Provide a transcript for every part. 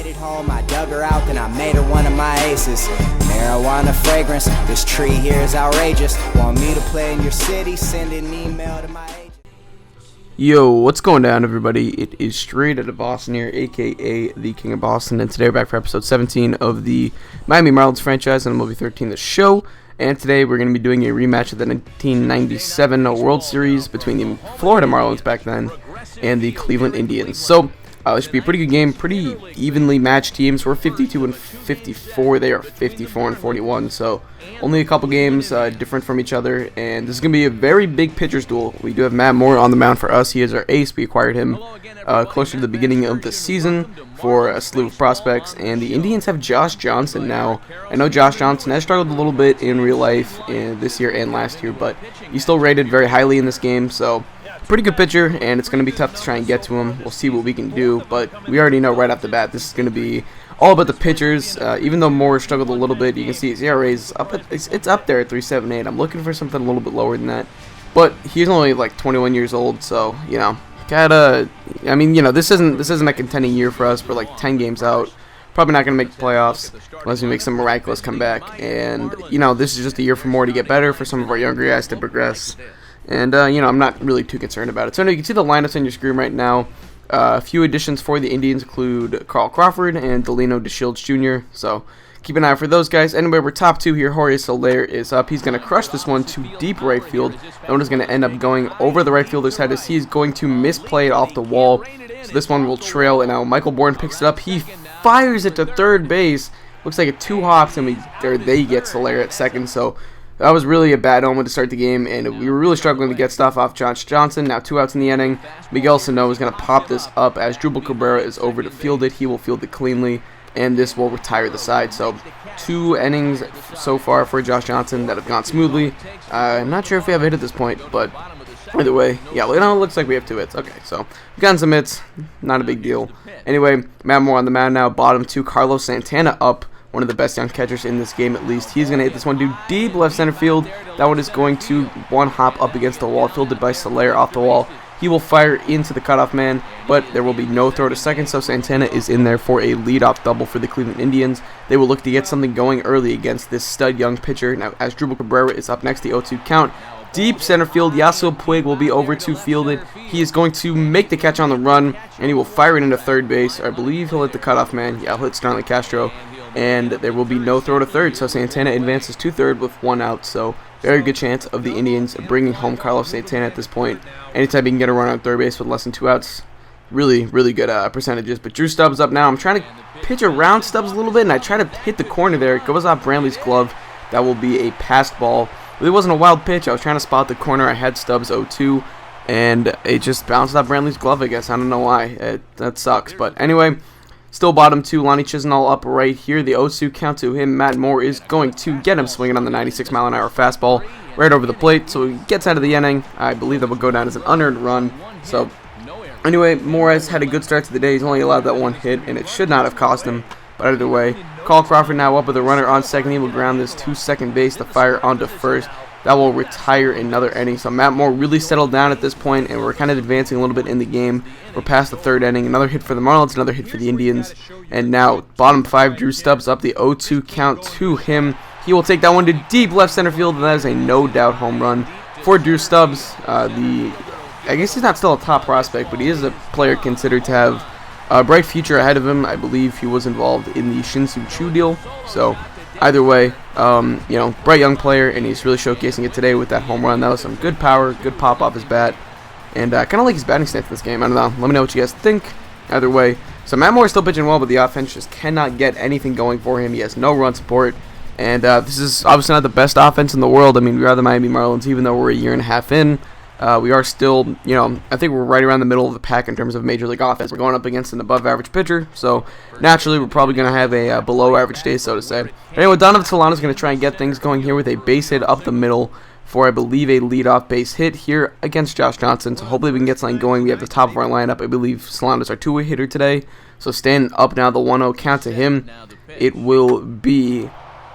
it home, I dug her out, then I made her one of my aces. Marijuana fragrance, this tree here is outrageous. Want me to play in your city? Send an email to my agent. Yo, what's going down, everybody? It is Straight Outta Boston here, aka the King of Boston, and today we're back for episode 17 of the Miami Marlins franchise on MLB 13, the show. And today we're going to be doing a rematch of the 1997 World Series between the Florida Marlins back then and the Cleveland Indians. So, it should be a pretty good game, pretty evenly matched teams. We're 52 and 54, they are 54 and 41, so only a couple games different from each other, and this is going to be a very big pitcher's duel. We do have Matt Moore on the mound for us. He is our ace. We acquired him closer to the beginning of the season for a slew of prospects, and the Indians have Josh Johnson now. I know Josh Johnson has struggled a little bit in real life this year and last year, but he's still rated very highly in this game, so pretty good pitcher, and it's going to be tough to try and get to him. We'll see what we can do, but we already know right off the bat this is going to be all about the pitchers. Even though Moore struggled a little bit, you can see his ERA is up it's up there at 3.78. I'm looking for something a little bit lower than that, but he's only like 21 years old, so this isn't a contending year for us. We're like 10 games out, probably not going to make the playoffs unless we make some miraculous comeback, and this is just a year for Moore to get better, for some of our younger guys to progress. And, I'm not really too concerned about it. So, you can see the lineups on your screen right now. A few additions for the Indians include Carl Crawford and Delino DeShields Jr. So, keep an eye out for those guys. Anyway, we're top two here. Jorge Soler is up. He's going to crush this one to deep right field. That one is going to end up going over the right fielder's head as he is going to misplay it off the wall. So, this one will trail. And now Michael Bourne picks it up. He fires it to third base. Looks like it two hops, and they get Soler at second. So, that was really a bad omen to start the game, and we were really struggling to get stuff off Josh Johnson. Now 2 outs in the inning. Miguel Sano is going to pop this up as Drupal Cabrera is over to field it. He will field it cleanly, and this will retire the side. So 2 innings so far for Josh Johnson that have gone smoothly. I'm not sure if we have a hit at this point, but either way, yeah, it looks like we have 2 hits. Okay, so we've gotten some hits. Not a big deal. Anyway, Matt Moore on the mound now. Bottom 2, Carlos Santana up. One of the best young catchers in this game, at least. He's going to hit this one to deep left center field. That one is going to one hop up against the wall, fielded by Soler off the wall. He will fire into the cutoff man, but there will be no throw to second, so Santana is in there for a leadoff double for the Cleveland Indians. They will look to get something going early against this stud young pitcher. Now, as Drupal Cabrera is up next, the 0-2 count. Deep center field, Yasiel Puig will be over to field it. He is going to make the catch on the run, and he will fire it into third base. I believe he'll hit the cutoff man. Yeah, he'll hit Starlin Castro. And there will be no throw to third, so Santana advances to third with 1 out. So very good chance of the Indians bringing home Carlos Santana at this point. Anytime he can get a run on third base with less than 2 outs, really, really good percentages. But Drew Stubbs up now. I'm trying to pitch around Stubbs a little bit, and I try to hit the corner there. It goes off Brantley's glove. That will be a passed ball. It really wasn't a wild pitch. I was trying to spot the corner. I had Stubbs 0-2, and it just bounced off Brantley's glove, I guess. I don't know why. That sucks. But anyway, still bottom 2, Lonnie Chisenhall up right here. The 0-2 count to him. Matt Moore is going to get him swinging on the 96-mile-an-hour fastball right over the plate. So he gets out of the inning. I believe that will go down as an unearned run. So anyway, Moore has had a good start to the day. He's only allowed that 1 hit, and it should not have cost him. But either way, Carl Crawford now up with a runner on second. He will ground this to second base to fire onto first. That will retire another inning. So Matt Moore really settled down at this point, and we're kind of advancing a little bit in the game. We're past the 3rd inning. Another hit for the Marlins, another hit for the Indians. And now, bottom 5, Drew Stubbs up, the 0-2 count to him. He will take that one to deep left center field, and that is a no-doubt home run for Drew Stubbs. I guess he's not still a top prospect, but he is a player considered to have a bright future ahead of him. I believe he was involved in the Shin-Soo Choo deal. So either way, bright young player, and he's really showcasing it today with that home run. That was some good power, good pop off his bat, and kind of like his batting stance in this game. I don't know. Let me know what you guys think. Either way, so Matt Moore is still pitching well, but the offense just cannot get anything going for him. He has no run support, and this is obviously not the best offense in the world. I mean, we are the Miami Marlins, even though we're a year and a half in. We are still, I think we're right around the middle of the pack in terms of Major League offense. We're going up against an above-average pitcher, so naturally we're probably going to have a below-average day, so to say. Anyway, Donovan Solano is going to try and get things going here with a base hit up the middle for, I believe, a leadoff base hit here against Josh Johnson. So hopefully we can get something going. We have the top of our lineup. I believe Solano's our 2-way hitter today. So stand up now, the 1-0 count to him. It will be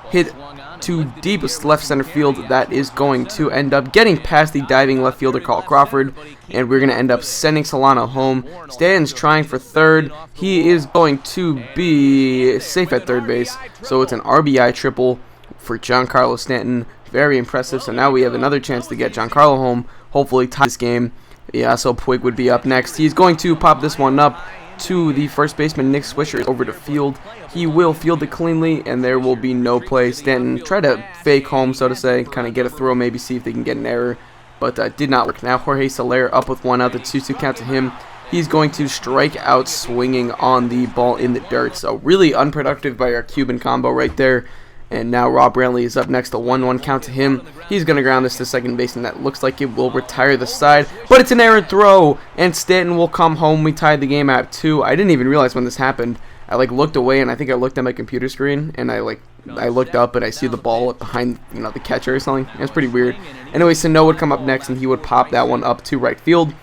hit to deep left center field. That is going to end up getting past the diving left fielder Carl Crawford, and we're going to end up sending Solano home. Stanton's trying for third. He is going to be safe at third base, so it's an RBI triple for Giancarlo Stanton. Very impressive. So now we have another chance to get Giancarlo home, hopefully tie this game. Yeah, so Puig would be up next. He's going to pop this one up to the first baseman, Nick Swisher, over to field. He will field it cleanly, and there will be no play. Stanton tried to fake home, so to say, kind of get a throw, maybe see if they can get an error, but did not work. Now Jorge Soler up with one out, the 2-2 count to him. He's going to strike out swinging on the ball in the dirt, so really unproductive by our Cuban combo right there. And now Rob Brantley is up next, the 1-1 count to him. He's going to ground this to second base, and that looks like it will retire the side. But it's an errant throw, and Stanton will come home. We tied the game at 2. I didn't even realize when this happened. I looked away, and I think I looked at my computer screen, and I looked up, and I see the ball behind the catcher or something. It was pretty weird. Anyway, Sano would come up next, and he would pop that one up to right field.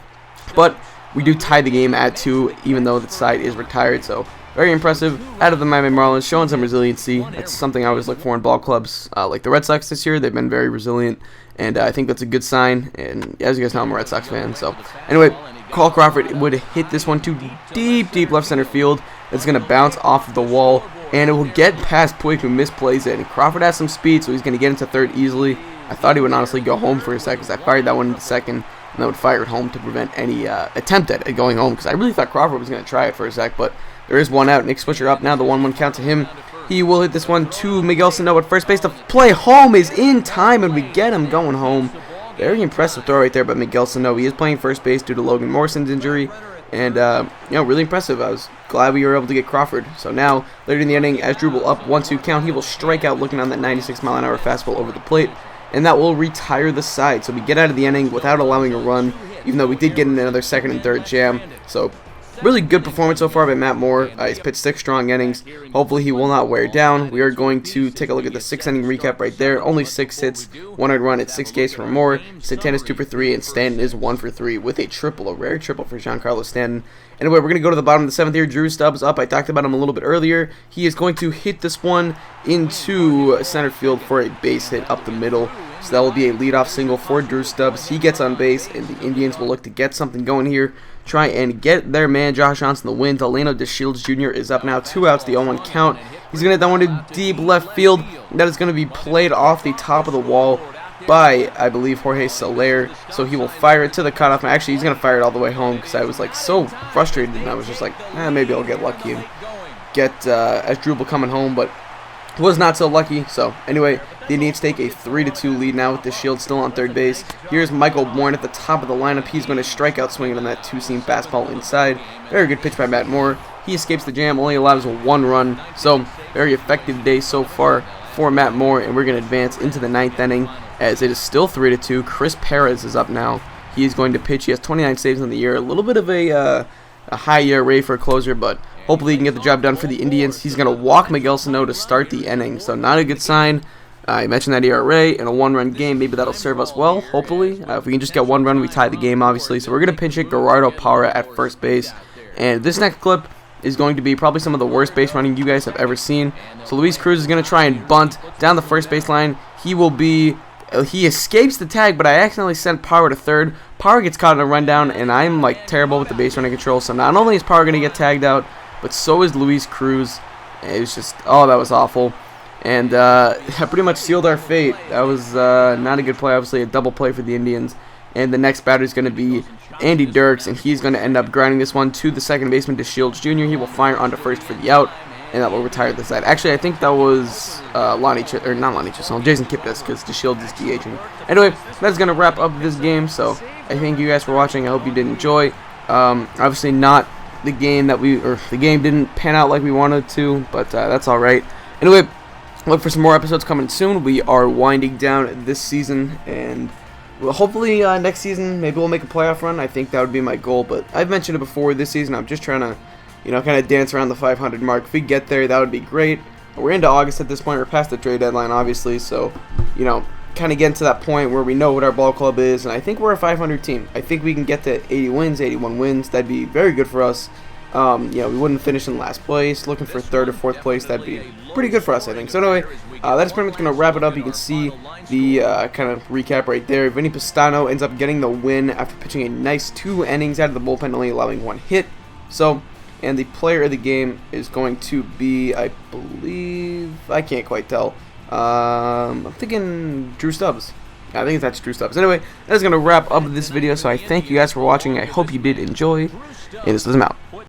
But we do tie the game at 2, even though the side is retired, so very impressive out of the Miami Marlins, showing some resiliency. That's something I always look for in ball clubs. Like the Red Sox this year, they've been very resilient, and I think that's a good sign. And as you guys know, I'm a Red Sox fan. So anyway, Carl Crawford would hit this one to deep left center field. It's going to bounce off of the wall, and it will get past Puig, who misplays it. And Crawford has some speed, so he's going to get into third easily. I thought he would honestly go home for a second, because I fired that one into second, and I would fire it home to prevent any attempt at it going home, because I really thought Crawford was going to try it for a sec, but there is one out. Nick Swisher up now, the 1-1 count to him. He will hit this one to Miguel Sano at first base. The play home is in time, and we get him going home. Very impressive throw right there by Miguel Sano. He is playing first base due to Logan Morrison's injury, and really impressive. I was glad we were able to get Crawford. So now, later in the inning, as Duel up 1-2 count, he will strike out looking on that 96-mile-an-hour fastball over the plate, and that will retire the side. So we get out of the inning without allowing a run, even though we did get in another second and third jam. So really good performance so far by Matt Moore. He's pitched 6 strong innings. Hopefully he will not wear down. We are going to take a look at the 6th inning recap right there. Only 6 hits, 1 earned run at 6 Ks for Moore. Santana's 2 for 3, and Stanton is 1 for 3 with a triple, a rare triple for Giancarlo Stanton. Anyway, we're going to go to the bottom of the 7th here. Drew Stubbs up. I talked about him a little bit earlier. He is going to hit this one into center field for a base hit up the middle. So that will be a leadoff single for Drew Stubbs. He gets on base, and the Indians will look to get something going here. Try and get their man, Josh Johnson, the win. Delano DeShields Jr. is up now. 2 outs, the 0-1 count. He's going to hit that one to deep left field. That is going to be played off the top of the wall by, I believe, Jorge Soler. So he will fire it to the cutoff. Actually, he's going to fire it all the way home, because I was so frustrated, and I was just like, maybe I'll get lucky and get Asdrubal coming home, but was not so lucky. So anyway, the Indians take a 3-2 lead now with DeShields still on third base. Here's Michael Bourne at the top of the lineup. He's going to strike out swinging on that 2-seam fastball inside. Very good pitch by Matt Moore. He escapes the jam, only allows 1 run. So very effective day so far for Matt Moore, and we're going to advance into the 9th inning as it is still 3-2. Chris Perez is up now. He is going to pitch. He has 29 saves in the year. A little bit of a high ERA for a closer, but hopefully he can get the job done for the Indians. He's going to walk Miguel Sano to start the inning, so not a good sign. I mentioned that ERA in a 1-run game. Maybe that'll serve us well, hopefully. If we can just get 1 run, we tie the game, obviously. So we're going to pinch hit Gerardo Parra at first base. And this next clip is going to be probably some of the worst base running you guys have ever seen. So Luis Cruz is going to try and bunt down the first baseline. He escapes the tag, but I accidentally sent Parra to third. Parra gets caught in a rundown, and I'm terrible with the base running control. So not only is Parra going to get tagged out, but so is Luis Cruz. It was just, that was awful. And that pretty much sealed our fate. That was not a good play, obviously a double play for the Indians. And the next batter is going to be Andy Dirks, and he's going to end up grounding this one to the second baseman, DeShields Jr. He will fire onto first for the out, and that will retire the side. Actually, I think that was Jason Kipnis, because DeShields is DHing. Anyway, that's going to wrap up this game. So I thank you guys for watching. I hope you did enjoy. Obviously, not the game the game didn't pan out like we wanted to, but that's all right. Anyway, look for some more episodes coming soon. We are winding down this season, and hopefully next season maybe we'll make a playoff run. I think that would be my goal, but I've mentioned it before. This season I'm just trying to kind of dance around the 500 mark. If we get there, that would be great. We're into August at this point. We're past the trade deadline, obviously, so kind of getting to that point where we know what our ball club is, and I think we're a 500 team. I think we can get to 80 wins, 81 wins. That'd be very good for us. You know, we wouldn't finish in last place. Looking for 3rd or 4th place, that'd be pretty good for us, I think. So anyway, that is pretty much going to wrap it up. You can see the kind of recap right there. Vinny Pistano ends up getting the win after pitching a nice 2 innings out of the bullpen, only allowing 1 hit. So, and the player of the game is going to be, I believe, I can't quite tell. I'm thinking Drew Stubbs. I think that's Drew Stubbs. Anyway, that is going to wrap up this video, so I thank you guys for watching. I hope you did enjoy, and this is him out.